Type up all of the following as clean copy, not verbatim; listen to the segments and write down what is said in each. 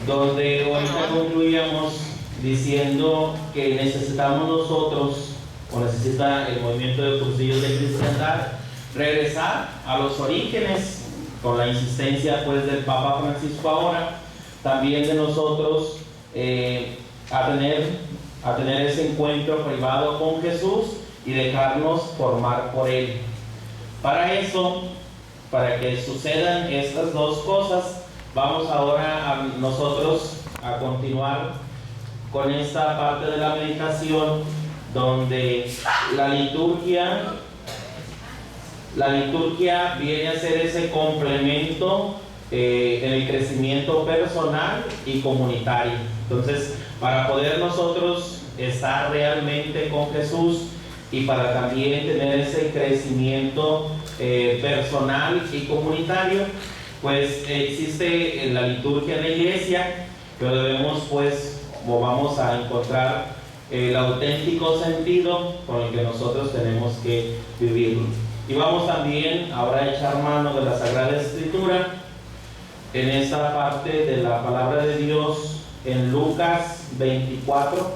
donde ahorita concluíamos diciendo que necesitamos nosotros, o necesita el movimiento de cursillos de cristiandad, regresar a los orígenes, con la insistencia pues del Papa Francisco ahora, también de nosotros, a tener ese encuentro privado con Jesús y dejarnos formar por Él. Para eso, para que sucedan estas dos cosas, vamos ahora nosotros a continuar con esta parte de la meditación, donde la liturgia viene a ser ese complemento en el crecimiento personal y comunitario. Entonces, para poder nosotros estar realmente con Jesús y para también tener ese crecimiento personal y comunitario, pues existe en la liturgia de la iglesia, pero debemos pues, o vamos a encontrar el auténtico sentido con el que nosotros tenemos que vivirlo. Y vamos también ahora a echar mano de la Sagrada Escritura en esta parte de la palabra de Dios en Lucas 24,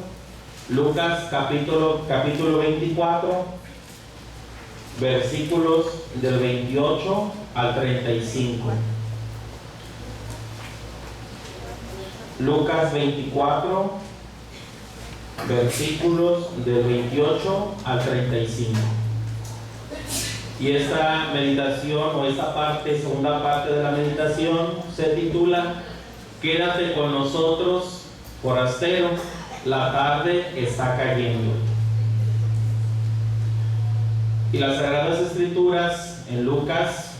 Lucas capítulo 24, versículos del 28 al 35. Lucas 24, versículos del 28 al 35. Y esta meditación, o esta parte, segunda parte de la meditación, se titula Quédate con nosotros, forastero, la tarde está cayendo. Y las Sagradas Escrituras en Lucas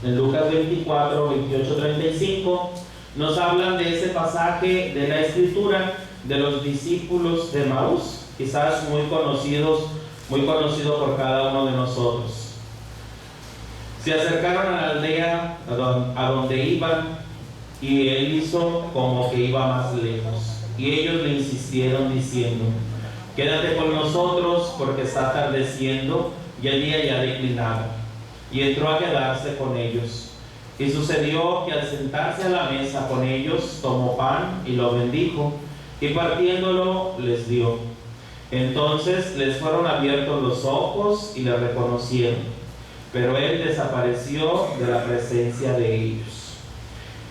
24, 28, 35 nos hablan de ese pasaje de la Escritura de los discípulos de Emaús, quizás muy conocido por cada uno de nosotros. Se acercaron a la aldea a donde iban, y él hizo como que iba más lejos. Y ellos le insistieron diciendo: Quédate con nosotros, porque está atardeciendo y el día ya declinado. Y entró a quedarse con ellos. Y sucedió que al sentarse a la mesa con ellos, tomó pan y lo bendijo, y partiéndolo les dio. Entonces les fueron abiertos los ojos y le reconocieron, pero él desapareció de la presencia de ellos.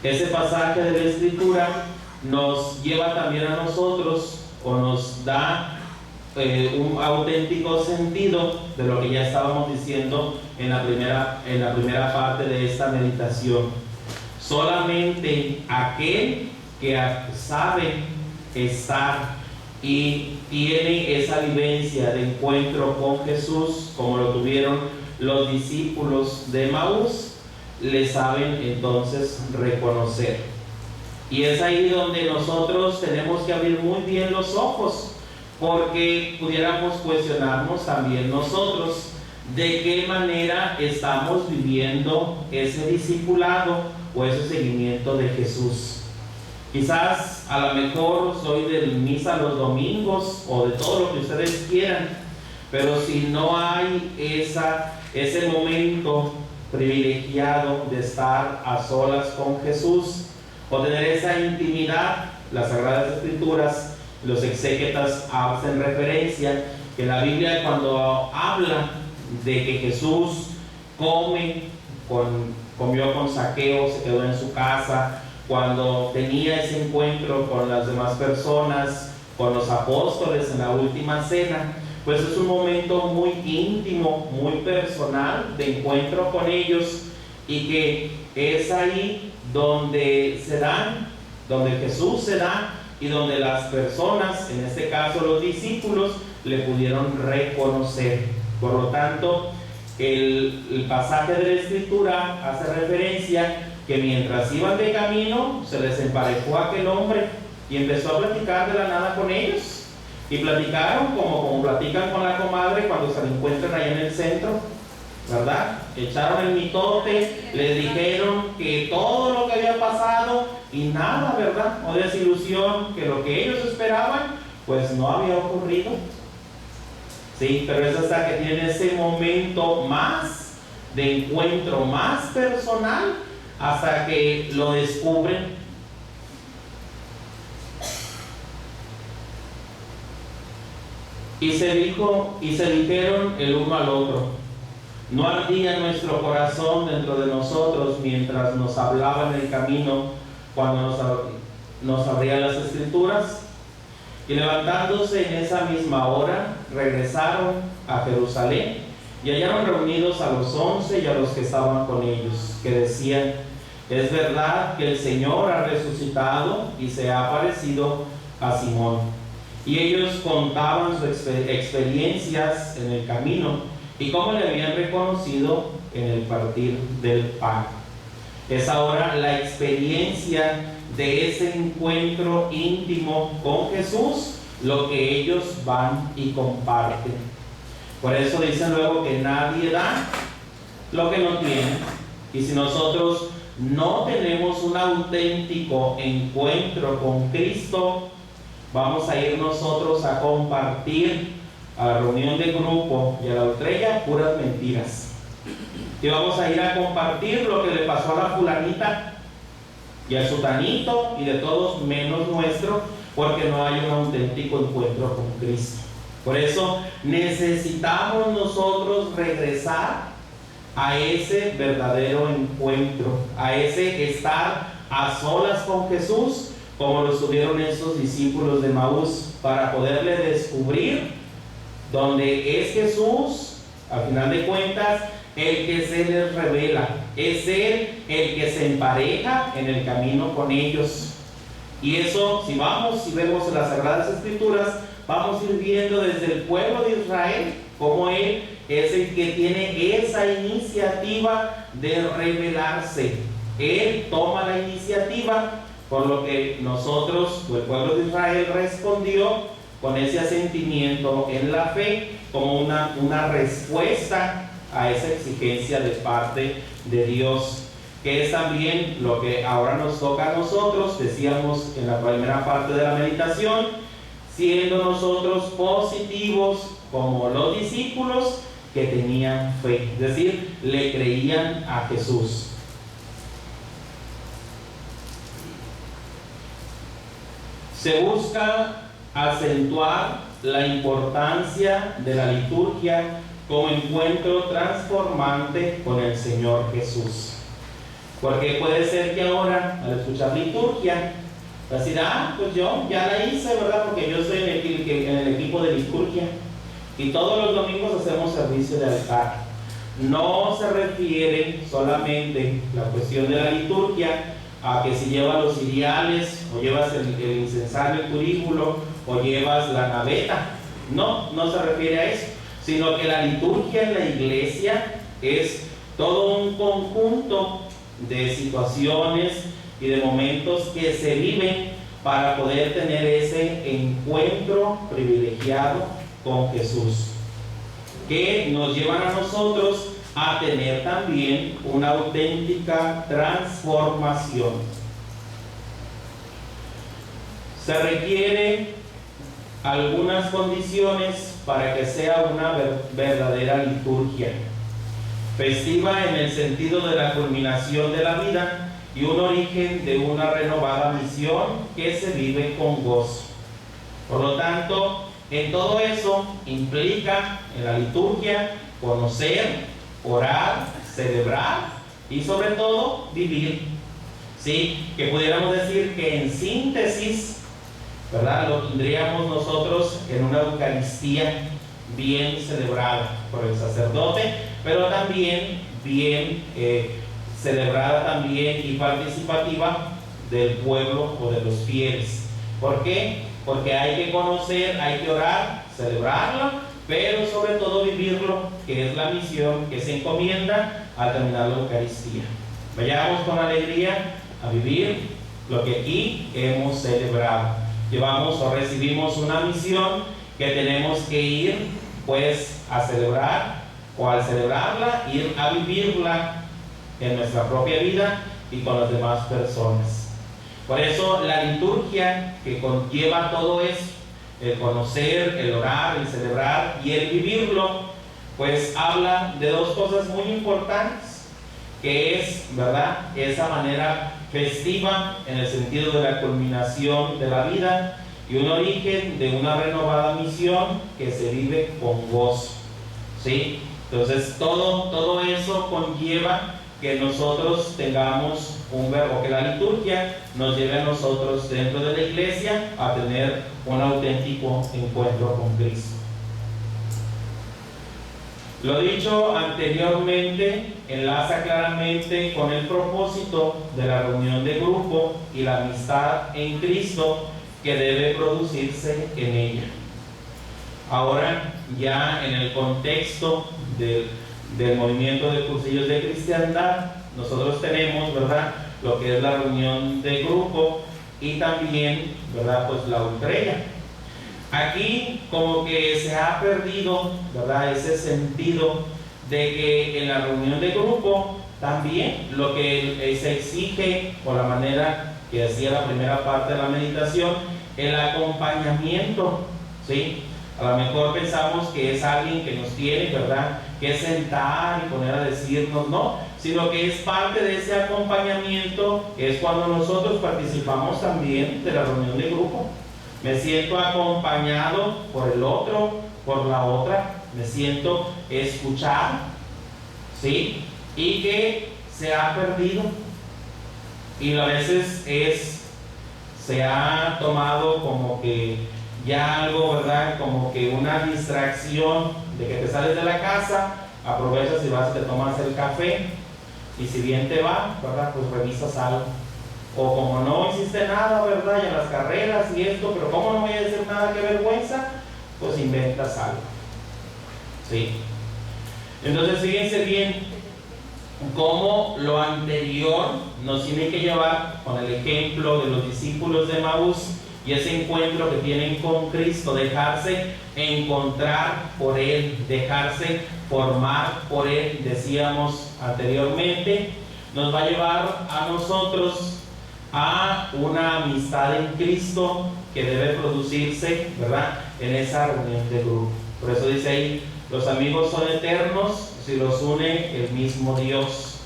Ese pasaje de la Escritura nos lleva también a nosotros, o nos da un auténtico sentido de lo que ya estábamos diciendo en la primera parte de esta meditación. Solamente aquel que sabe estar y tiene esa vivencia de encuentro con Jesús, como lo tuvieron los discípulos de Emaús, le saben entonces reconocer. Y es ahí donde nosotros tenemos que abrir muy bien los ojos, porque pudiéramos cuestionarnos también nosotros de qué manera estamos viviendo ese discipulado o ese seguimiento de Jesús. Quizás a lo mejor soy de misa los domingos o de todo lo que ustedes quieran, pero si no hay ese momento privilegiado de estar a solas con Jesús o tener esa intimidad, las Sagradas Escrituras, los exégetas hacen referencia que la Biblia, cuando habla de que Jesús comió con Zaqueo, se quedó en su casa, cuando tenía ese encuentro con las demás personas, con los apóstoles en la última cena, pues es un momento muy íntimo, muy personal de encuentro con ellos, y que es ahí donde Jesús se da y donde las personas, en este caso los discípulos, le pudieron reconocer. Por lo tanto, el pasaje de la Escritura hace referencia que mientras iban de camino, se les emparejó aquel hombre y empezó a platicar de la nada con ellos. Y platicaron como platican con la comadre cuando se la encuentran ahí en el centro, ¿verdad? Echaron el mitote, les dijeron que todo lo que había pasado y nada, ¿verdad? O desilusión, que lo que ellos esperaban, pues no había ocurrido. Sí, pero es hasta que tienen ese momento más de encuentro, más personal, hasta que lo descubren. Y se dijeron el uno al otro: ¿no ardía nuestro corazón dentro de nosotros mientras nos hablaba en el camino, cuando nos abría las Escrituras? Y levantándose en esa misma hora, regresaron a Jerusalén y hallaron reunidos a los 11 y a los que estaban con ellos, que decían: es verdad que el Señor ha resucitado y se ha aparecido a Simón. Y ellos contaban sus experiencias en el camino y cómo le habían reconocido en el partir del pan. Es ahora la experiencia de ese encuentro íntimo con Jesús lo que ellos van y comparten. Por eso dicen luego que nadie da lo que no tiene. Y si nosotros no tenemos un auténtico encuentro con Cristo, vamos a ir nosotros a compartir a la reunión de grupo y a la estrella puras mentiras. Y vamos a ir a compartir lo que le pasó a la fulanita y al sutanito y de todos menos nuestro, porque no hay un auténtico encuentro con Cristo. Por eso necesitamos nosotros regresar a ese verdadero encuentro, a ese estar a solas con Jesús, como lo estuvieron esos discípulos de Maús, para poderle descubrir dónde es Jesús, al final de cuentas, el que se les revela. Es Él el que se empareja en el camino con ellos. Y eso, si vemos en las Sagradas Escrituras, vamos a ir viendo desde el pueblo de Israel cómo Él es el que tiene esa iniciativa de revelarse. Él toma la iniciativa, por lo que nosotros, o el pueblo de Israel, respondió con ese asentimiento en la fe como una respuesta a esa exigencia de parte de Dios, que es también lo que ahora nos toca a nosotros. Decíamos en la primera parte de la meditación, siendo nosotros positivos como los discípulos que tenían fe, es decir, le creían a Jesús. Se busca acentuar la importancia de la liturgia como encuentro transformante con el Señor Jesús. Porque puede ser que ahora, al escuchar liturgia, decir: pues yo ya la hice, ¿verdad? Porque yo estoy en el equipo de liturgia y todos los domingos hacemos servicio de altar. No se refiere solamente la cuestión de la liturgia a que si llevas los ciriales, o llevas el incensario, el turíbulo, o llevas la naveta. No se refiere a eso, sino que la liturgia en la iglesia es todo un conjunto de situaciones y de momentos que se viven para poder tener ese encuentro privilegiado con Jesús, que nos llevan a nosotros a tener también una auténtica transformación. Se requieren algunas condiciones para que sea una verdadera liturgia, festiva en el sentido de la culminación de la vida y un origen de una renovada misión que se vive con gozo. Por lo tanto, en todo eso implica en la liturgia conocer, orar, celebrar y sobre todo vivir. ¿Sí? Que pudiéramos decir que en síntesis, ¿verdad?, lo tendríamos nosotros en una Eucaristía bien celebrada por el sacerdote, pero también bien celebrada también y participativa del pueblo o de los fieles. ¿Por qué? Porque hay que conocer, hay que orar, celebrarlo, pero sobre todo vivirlo, que es la misión que se encomienda al terminar la Eucaristía. Vayamos con alegría a vivir lo que aquí hemos celebrado. Llevamos o recibimos una misión que tenemos que ir pues a celebrar, o al celebrarla, ir a vivirla en nuestra propia vida y con las demás personas. Por eso la liturgia, que conlleva todo eso, el conocer, el orar, el celebrar y el vivirlo, pues habla de dos cosas muy importantes, que es, ¿verdad?, esa manera festiva en el sentido de la culminación de la vida, y un origen de una renovada misión que se vive con gozo, ¿sí? Entonces todo eso conlleva que nosotros tengamos un verbo, que la liturgia nos lleve a nosotros dentro de la iglesia a tener un auténtico encuentro con Cristo. Lo dicho anteriormente enlaza claramente con el propósito de la reunión de grupo y la amistad en Cristo que debe producirse en ella. Ahora, ya en el contexto del movimiento de cursillos de cristiandad, nosotros tenemos, ¿verdad?, lo que es la reunión de grupo y también, ¿verdad?, pues la ultrella. Aquí como que se ha perdido, ¿verdad?, ese sentido de que en la reunión de grupo también lo que se exige, por la manera que decía la primera parte de la meditación, el acompañamiento, ¿sí? A lo mejor pensamos que es alguien que nos tiene, ¿verdad?, que sentar y poner a decirnos, no, sino que es parte de ese acompañamiento, que es cuando nosotros participamos también de la reunión de grupo. Me siento acompañado por el otro, por la otra, me siento escuchado, ¿sí? Y que se ha perdido, y a veces se ha tomado como que ya algo, ¿verdad?, como que una distracción de que te sales de la casa, aprovechas y vas y te tomas el café, y si bien te va, ¿verdad?, pues revisas algo. O como no hiciste nada, ¿verdad?, y en las carreras y esto, pero como no voy a decir nada, qué vergüenza, pues inventas algo, ¿sí? Entonces fíjense bien cómo lo anterior nos tiene que llevar con el ejemplo de los discípulos de Emaús y ese encuentro que tienen con Cristo, dejarse encontrar por Él, dejarse formar por Él, decíamos anteriormente, nos va a llevar a nosotros a una amistad en Cristo que debe producirse, ¿verdad?, en esa reunión de grupo. Por eso dice ahí, los amigos son eternos si los une el mismo Dios,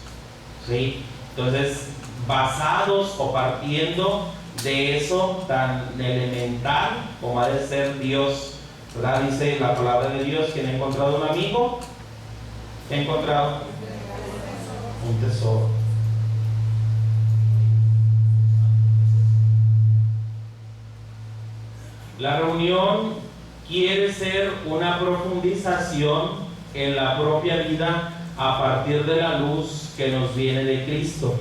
¿sí? Entonces, basados o partiendo de eso tan elemental como ha de ser Dios, ¿verdad? Dice la palabra de Dios, quien ha encontrado un amigo, ¿qué ha encontrado? Un tesoro. La reunión quiere ser una profundización en la propia vida a partir de la luz que nos viene de Cristo,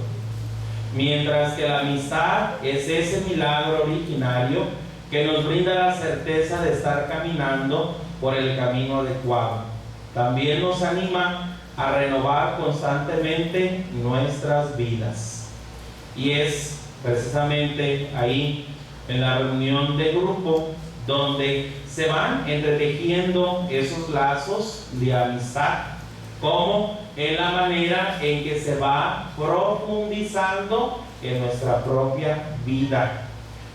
mientras que la amistad es ese milagro originario que nos brinda la certeza de estar caminando por el camino adecuado. También nos anima a renovar constantemente nuestras vidas, y es precisamente ahí, en la reunión de grupo, donde se van entretejiendo esos lazos de amistad, como en la manera en que se va profundizando en nuestra propia vida.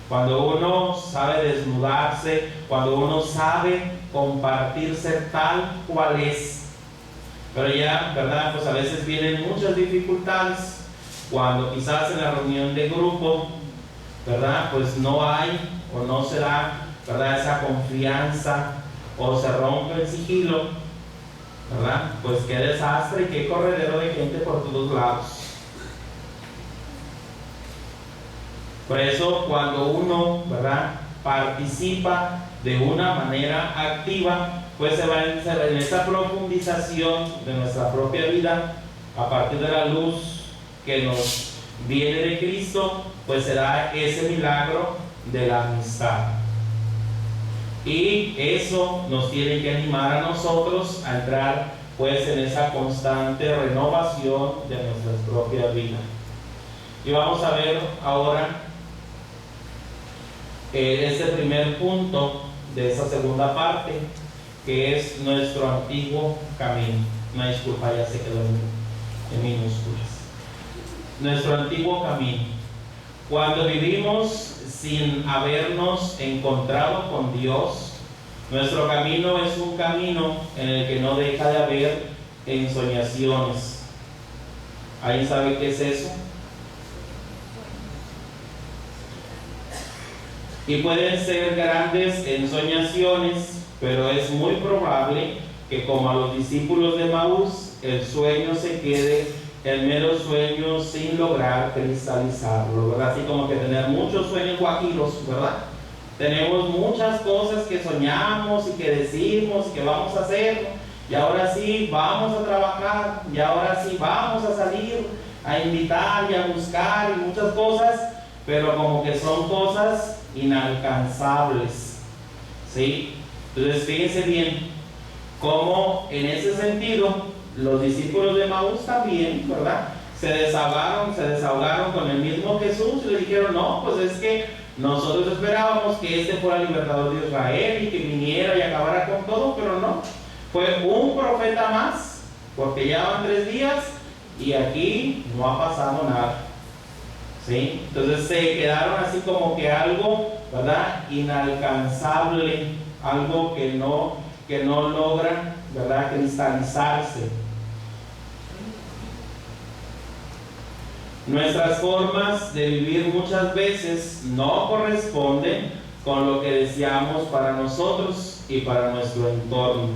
Cuando uno sabe desnudarse, cuando uno sabe compartirse tal cual es. Pero ya, ¿verdad?, pues a veces vienen muchas dificultades cuando quizás en la reunión de grupo, ¿verdad?, pues no hay o no se da, ¿verdad?, esa confianza, o se rompe el sigilo, ¿verdad? Pues qué desastre y qué corredero de gente por todos lados. Por eso, cuando uno, ¿verdad?, participa de una manera activa, pues se va en esa profundización de nuestra propia vida a partir de la luz que nos viene de Cristo, pues será ese milagro de la amistad. Y eso nos tiene que animar a nosotros a entrar pues en esa constante renovación de nuestras propias vidas. Y vamos a ver ahora este primer punto de esa segunda parte, que es nuestro antiguo camino. Una disculpa, ya se quedó en minúsculas. Nuestro antiguo camino. Cuando vivimos sin habernos encontrado con Dios, nuestro camino es un camino en el que no deja de haber ensoñaciones. ¿Alguien sabe qué es eso? y pueden ser grandes ensoñaciones, pero es muy probable que, como a los discípulos de Maús, el sueño se quede en mero sueño sin lograr cristalizarlo, ¿verdad? Así como que tener muchos sueños guajiros, ¿verdad? Tenemos muchas cosas que soñamos y que decimos que vamos a hacer, y ahora sí vamos a trabajar, y ahora sí vamos a salir a invitar y a buscar y muchas cosas, pero como que son cosas inalcanzables, ¿sí? Entonces fíjense bien cómo en ese sentido los discípulos de Maús también, ¿verdad? Se desahogaron con el mismo Jesús y le dijeron: no, pues es que nosotros esperábamos que este fuera el libertador de Israel y que viniera y acabara con todo, pero no, fue un profeta más, porque ya van 3 días y aquí no ha pasado nada, ¿sí? Entonces se quedaron así como que algo, ¿verdad?, inalcanzable, algo que no logra, ¿verdad?, cristalizarse. Nuestras formas de vivir muchas veces no corresponden con lo que deseamos para nosotros y para nuestro entorno.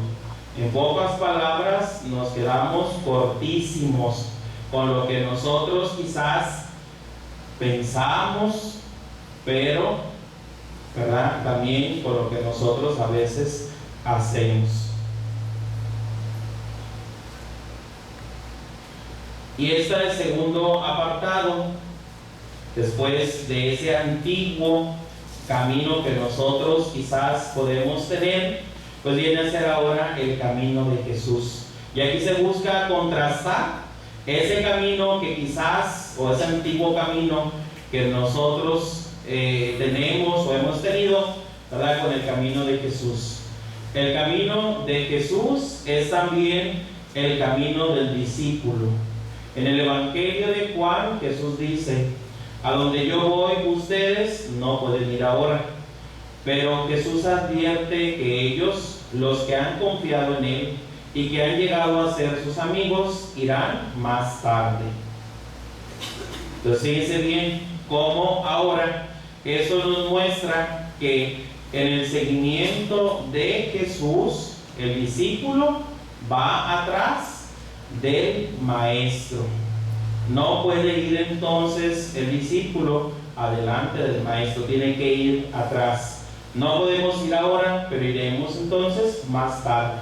En pocas palabras, nos quedamos cortísimos con lo que nosotros quizás pensamos, pero, ¿verdad?, también con lo que nosotros a veces hacemos. Y este es el segundo apartado, después de ese antiguo camino que nosotros quizás podemos tener, pues viene a ser ahora el camino de Jesús. Y aquí se busca contrastar ese camino que quizás, o ese antiguo camino que nosotros tenemos o hemos tenido, ¿verdad?, con el camino de Jesús. El camino de Jesús es también el camino del discípulo. En el Evangelio de Juan, Jesús dice: a donde yo voy, ustedes no pueden ir ahora. Pero Jesús advierte que ellos, los que han confiado en Él y que han llegado a ser sus amigos, irán más tarde. Entonces fíjense bien cómo ahora eso nos muestra que en el seguimiento de Jesús, el discípulo va atrás del maestro. No puede ir entonces el discípulo adelante del maestro, tiene que ir atrás. No podemos ir ahora, pero iremos entonces más tarde.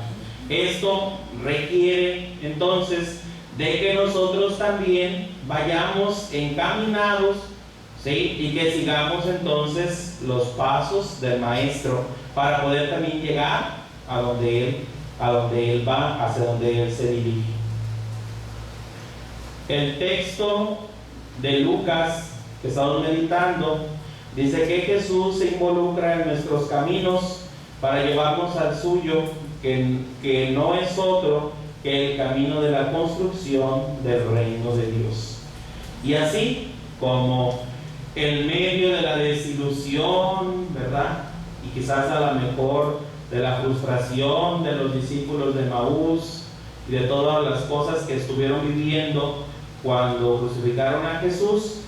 Esto requiere entonces de que nosotros también vayamos encaminados, ¿sí?, y que sigamos entonces los pasos del maestro para poder también llegar a donde él va, hacia donde él se dirige. El texto de Lucas que estamos meditando dice que Jesús se involucra en nuestros caminos para llevarnos al suyo, que no es otro que el camino de la construcción del reino de Dios. Y así como en medio de la desilusión, ¿verdad?, y quizás a lo mejor de la frustración de los discípulos de Maús y de todas las cosas que estuvieron viviendo cuando crucificaron a Jesús,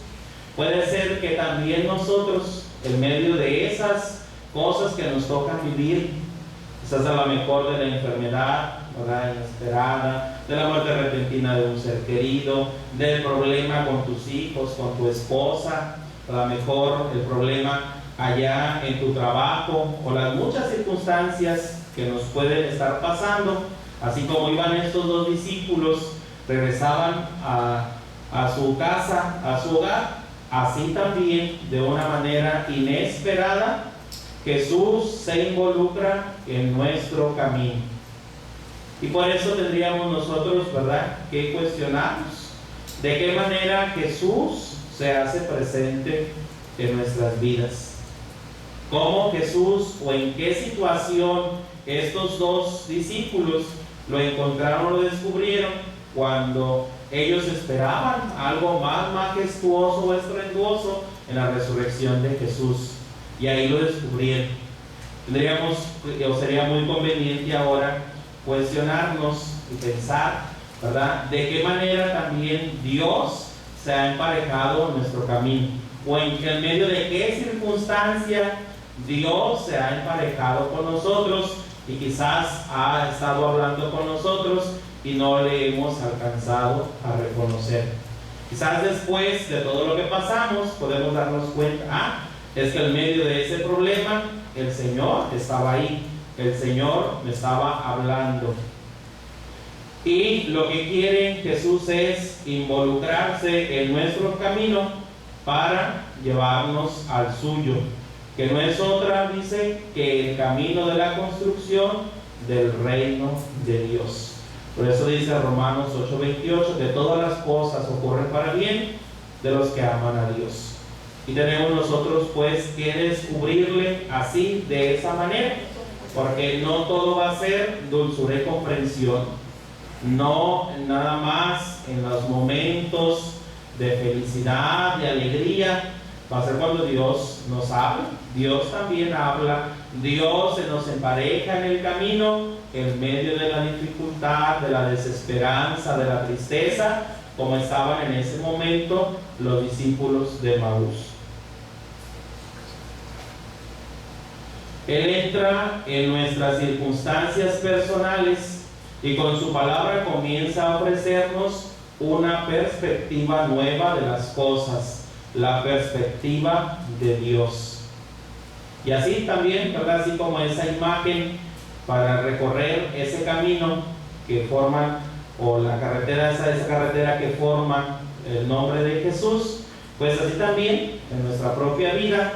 puede ser que también nosotros, en medio de esas cosas que nos tocan vivir, quizás a lo mejor de la enfermedad, ¿verdad?, inesperada, de la muerte repentina de un ser querido, del problema con tus hijos, con tu esposa, a lo mejor el problema allá en tu trabajo, o las muchas circunstancias que nos pueden estar pasando, así como iban estos 2 discípulos, regresaban a su casa, a su hogar, así también de una manera inesperada Jesús se involucra en nuestro camino. Y por eso tendríamos nosotros, ¿verdad?, que cuestionarnos de qué manera Jesús se hace presente en nuestras vidas. ¿Cómo Jesús, o en qué situación estos 2 discípulos lo encontraron, lo descubrieron, cuando ellos esperaban algo más majestuoso o estruendoso en la resurrección de Jesús? Y ahí lo descubrieron. Sería muy conveniente ahora cuestionarnos y pensar, ¿verdad?, de qué manera también Dios se ha emparejado en nuestro camino. o en medio de qué circunstancia Dios se ha emparejado con nosotros y quizás ha estado hablando con nosotros y no le hemos alcanzado a reconocer. Quizás después de todo lo que pasamos podemos darnos cuenta, es que en medio de ese problema el Señor estaba ahí, el Señor me estaba hablando. Y lo que quiere Jesús es involucrarse en nuestro camino para llevarnos al suyo, que no es otra, dice, que el camino de la construcción del reino de Dios. Por eso dice Romanos 8:28, que todas las cosas ocurren para bien de los que aman a Dios. Y tenemos nosotros pues que descubrirle así, de esa manera, porque no todo va a ser dulzura y comprensión, no nada más en los momentos de felicidad, de alegría. Va a ser cuando Dios nos habla, Dios también habla, Dios se nos empareja en el camino, en medio de la dificultad, de la desesperanza, de la tristeza, como estaban en ese momento los discípulos de Maús. Él entra en nuestras circunstancias personales y con su palabra comienza a ofrecernos una perspectiva nueva de las cosas, la perspectiva de Dios. Y así también, ¿verdad? Así como esa imagen para recorrer ese camino que forma, o la carretera, esa carretera que forma el nombre de Jesús, pues así también en nuestra propia vida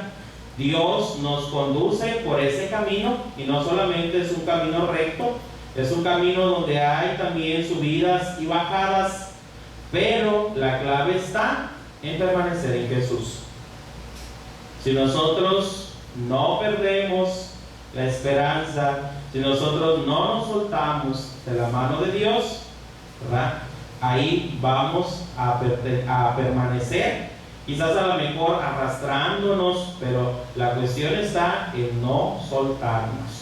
Dios nos conduce por ese camino, y no solamente es un camino recto, es un camino donde hay también subidas y bajadas, pero la clave está en permanecer en Jesús. Si nosotros no perdemos la esperanza, si nosotros no nos soltamos de la mano de Dios, ¿verdad?, ahí vamos a permanecer, quizás a lo mejor arrastrándonos, pero la cuestión está en no soltarnos.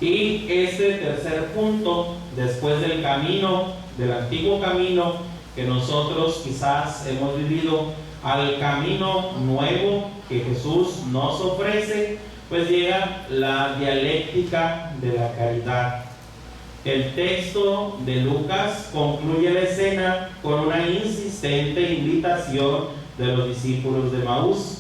Y este tercer punto, después del camino, del antiguo camino que nosotros quizás hemos vivido, al camino nuevo que Jesús nos ofrece, pues llega la dialéctica de la caridad. El texto de Lucas concluye la escena con una insistente invitación de los discípulos de Maús,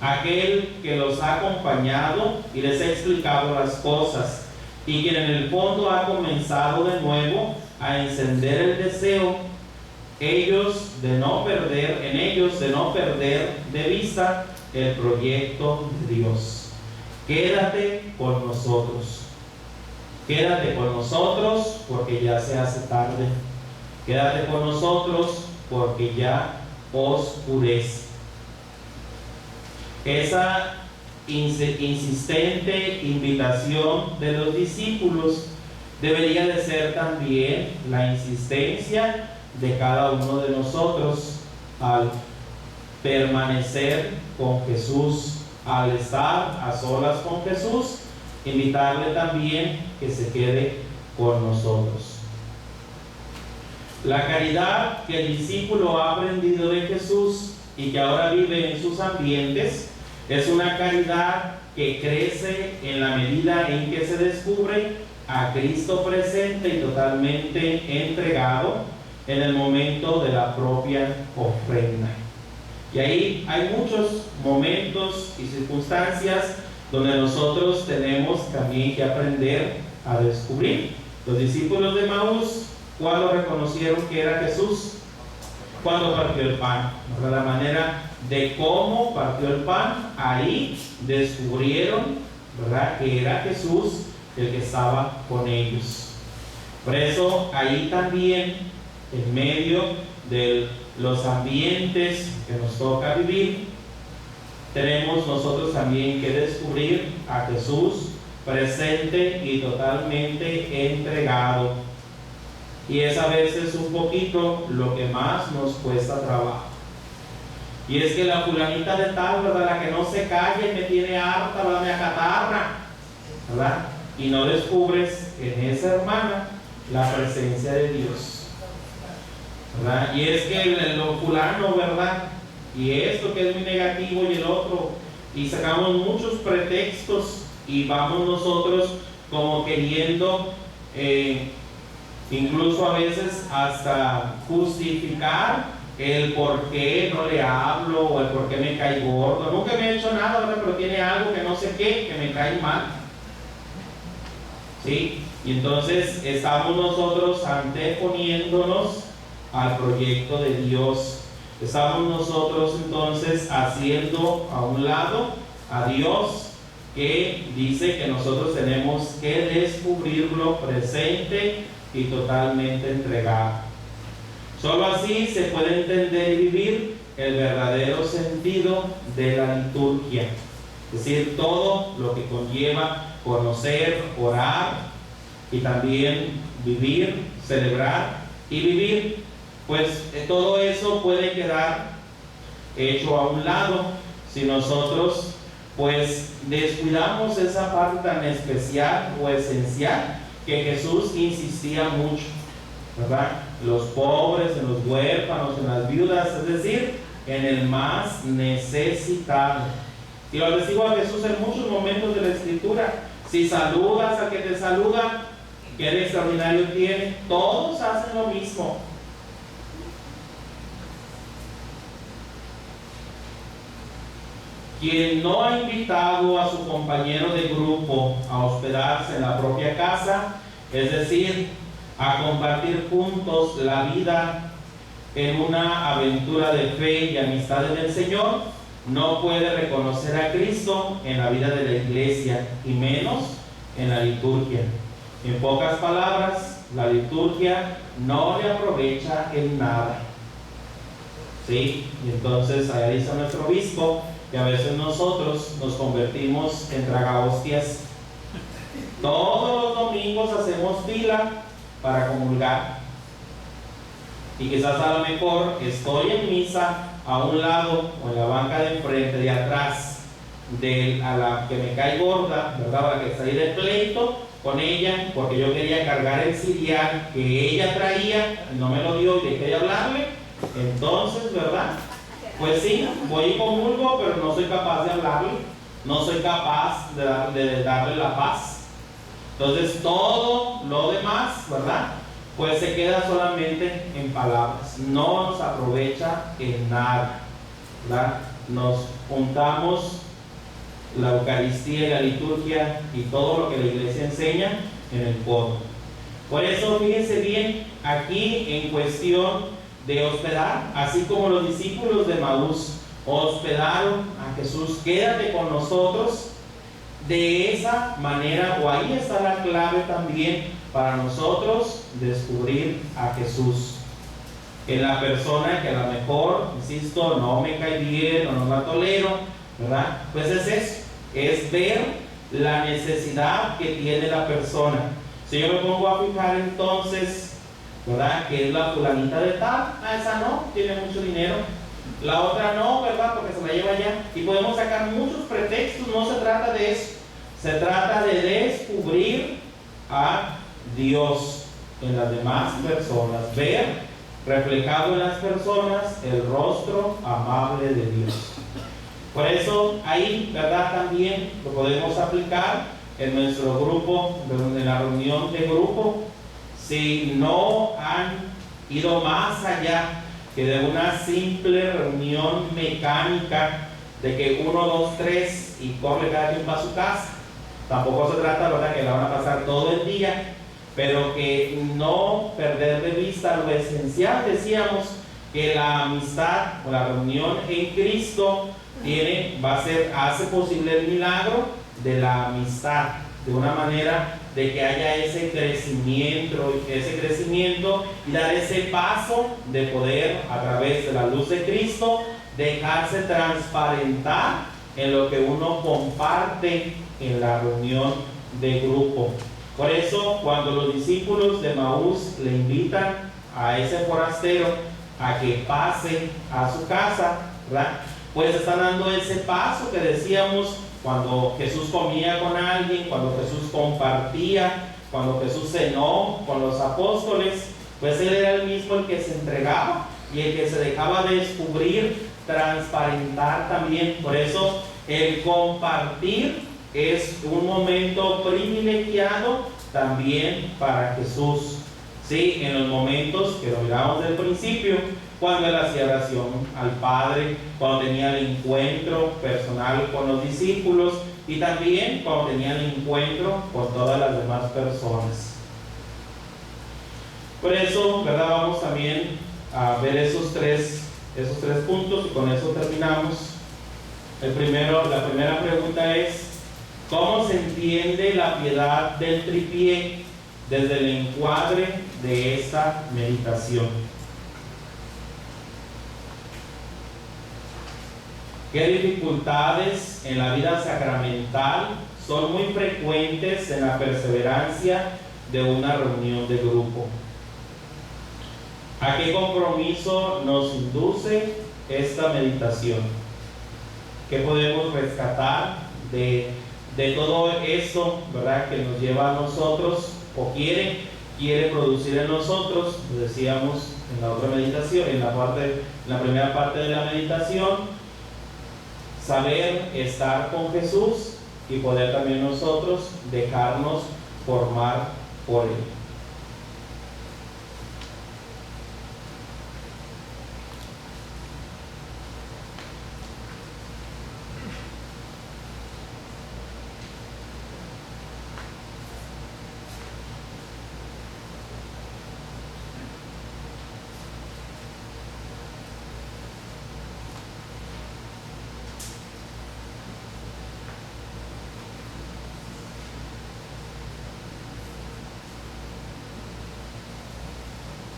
aquel que los ha acompañado y les ha explicado las cosas, y quien en el fondo ha comenzado de nuevo a encender el deseo en ellos de no perder de vista el proyecto de Dios. Quédate con nosotros. Quédate con nosotros porque ya se hace tarde. Quédate con nosotros porque ya oscurece. Esa insistente invitación de los discípulos debería de ser también la insistencia de cada uno de nosotros al permanecer con Jesús, al estar a solas con Jesús, invitarle también que se quede con nosotros. La caridad que el discípulo ha aprendido de Jesús y que ahora vive en sus ambientes es una caridad que crece en la medida en que se descubre a Cristo presente y totalmente entregado en el momento de la propia ofrenda. Y ahí hay muchos momentos y circunstancias donde nosotros tenemos también que aprender a descubrir. Los discípulos de Maús, ¿cuándo reconocieron que era Jesús? Cuando partió el pan. La manera de cómo partió el pan, ahí descubrieron, ¿verdad?, que era Jesús el que estaba con ellos. Por eso ahí también, en medio de los ambientes que nos toca vivir, tenemos nosotros también que descubrir a Jesús presente y totalmente entregado. Y es a veces un poquito lo que más nos cuesta trabajo. Y es que la fulanita de tal, ¿verdad?, la que no se calla y me tiene harta, ¿verdad?, me acatarra, ¿verdad? Y no descubres en esa hermana la presencia de Dios. ¿verdad? Y es que lo fulano, ¿verdad? Y esto que es muy negativo y el otro, y sacamos muchos pretextos y vamos nosotros como queriendo incluso a veces hasta justificar el por qué no le hablo o el por qué me cae gordo. Nunca me he hecho nada, ¿verdad? Pero tiene algo que no sé qué, que me cae mal, ¿sí? Y entonces estamos nosotros anteponiéndonos al proyecto de Dios. Estamos nosotros entonces haciendo a un lado a Dios, que dice que nosotros tenemos que descubrirlo presente y totalmente entregado. Solo así se puede entender y vivir el verdadero sentido de la liturgia, es decir, todo lo que conlleva conocer, orar y también vivir, celebrar y vivir. Pues todo eso puede quedar hecho a un lado si nosotros pues descuidamos esa parte tan especial o esencial que Jesús insistía mucho, ¿verdad? Los pobres, en los huérfanos, en las viudas, es decir, en el más necesitado. Y lo recibo a Jesús en muchos momentos de la Escritura. Si saludas al que te saluda, ¿qué de extraordinario tiene? Todos hacen lo mismo. Quien no ha invitado a su compañero de grupo a hospedarse en la propia casa, es decir, a compartir juntos la vida en una aventura de fe y amistad en el Señor, no puede reconocer a Cristo en la vida de la iglesia y menos en la liturgia. En pocas palabras, la liturgia no le aprovecha en nada. ¿Sí? Y entonces allá dice nuestro obispo que a veces nosotros nos convertimos en tragahostias. Todos los domingos hacemos fila para comulgar. Y quizás a lo mejor estoy en misa a un lado o en la banca de enfrente, de atrás, a la que me cae gorda, ¿verdad? A la que está ahí de pleito con ella, porque yo quería cargar el cirial que ella traía, y no me lo dio y dejé de hablarle. Entonces, ¿verdad? Pues sí, voy y comulgo, pero no soy capaz de hablarle, no soy capaz de darle la paz. Entonces todo lo demás, ¿verdad? Pues se queda solamente en palabras, no nos aprovecha en nada, ¿verdad? Nos juntamos la Eucaristía y la liturgia y todo lo que la iglesia enseña en el codo. Por eso fíjense bien, aquí en cuestión de hospedar, así como los discípulos de Maús hospedaron a Jesús, quédate con nosotros. De esa manera, o ahí está la clave también para nosotros descubrir a Jesús en la persona que a lo mejor, insisto, no me cae bien o no la tolero, ¿verdad? Pues es eso, es ver la necesidad que tiene la persona. Si yo me pongo a fijar entonces, ¿verdad? Que es la fulanita de tal, esa no, tiene mucho dinero, la otra no, ¿verdad? Porque se la lleva allá. Y podemos sacar muchos pretextos, no se trata de eso. Se trata de descubrir a Dios en las demás personas, ver reflejado en las personas el rostro amable de Dios. Por eso ahí, ¿verdad? También lo podemos aplicar en nuestro grupo, en la reunión de grupo. Si no han ido más allá que de una simple reunión mecánica de que 1, 2, 3 y corre cada quien para su casa, tampoco se trata, ¿verdad?, que la van a pasar todo el día, pero que no perder de vista lo esencial. Decíamos que la amistad o la reunión en Cristo hace posible el milagro de la amistad, de una manera de que haya ese crecimiento y dar ese paso de poder, a través de la luz de Cristo, dejarse transparentar en lo que uno comparte en la reunión de grupo. Por eso, cuando los discípulos de Maús le invitan a ese forastero a que pase a su casa, ¿verdad?, pues están dando ese paso que decíamos cuando Jesús comía con alguien, cuando Jesús compartía, cuando Jesús cenó con los apóstoles, Pues Él era el mismo el que se entregaba y el que se dejaba descubrir, transparentar también. Por eso el compartir es un momento privilegiado también para Jesús. Sí, en los momentos que lo miramos del principio, cuando Él hacía oración al Padre, cuando tenía el encuentro personal con los discípulos y también cuando tenía el encuentro con todas las demás personas. Por eso, ¿verdad? Vamos también a ver esos tres puntos y con eso terminamos. La primera pregunta es: ¿cómo se entiende la piedad del tripié desde el encuadre de esta meditación? ¿Qué dificultades en la vida sacramental son muy frecuentes en la perseverancia de una reunión de grupo? ¿A qué compromiso nos induce esta meditación? ¿Qué podemos rescatar de todo eso, ¿verdad?, que nos lleva a nosotros o quiere producir en nosotros? Lo decíamos en la otra meditación, en la primera parte de la meditación, saber estar con Jesús y poder también nosotros dejarnos formar por Él.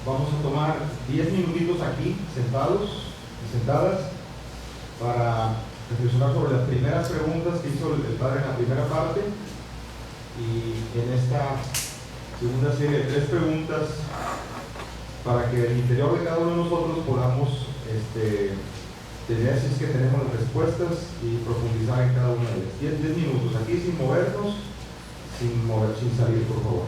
Vamos a tomar 10 minutitos aquí, sentados y sentadas, para reflexionar sobre las primeras preguntas que hizo el Padre en la primera parte, y en esta segunda serie de 3 preguntas, para que en el interior de cada uno de nosotros podamos tener, si es que tenemos las respuestas, y profundizar en cada una de ellas. 10 minutos aquí sin movernos, sin salir, por favor.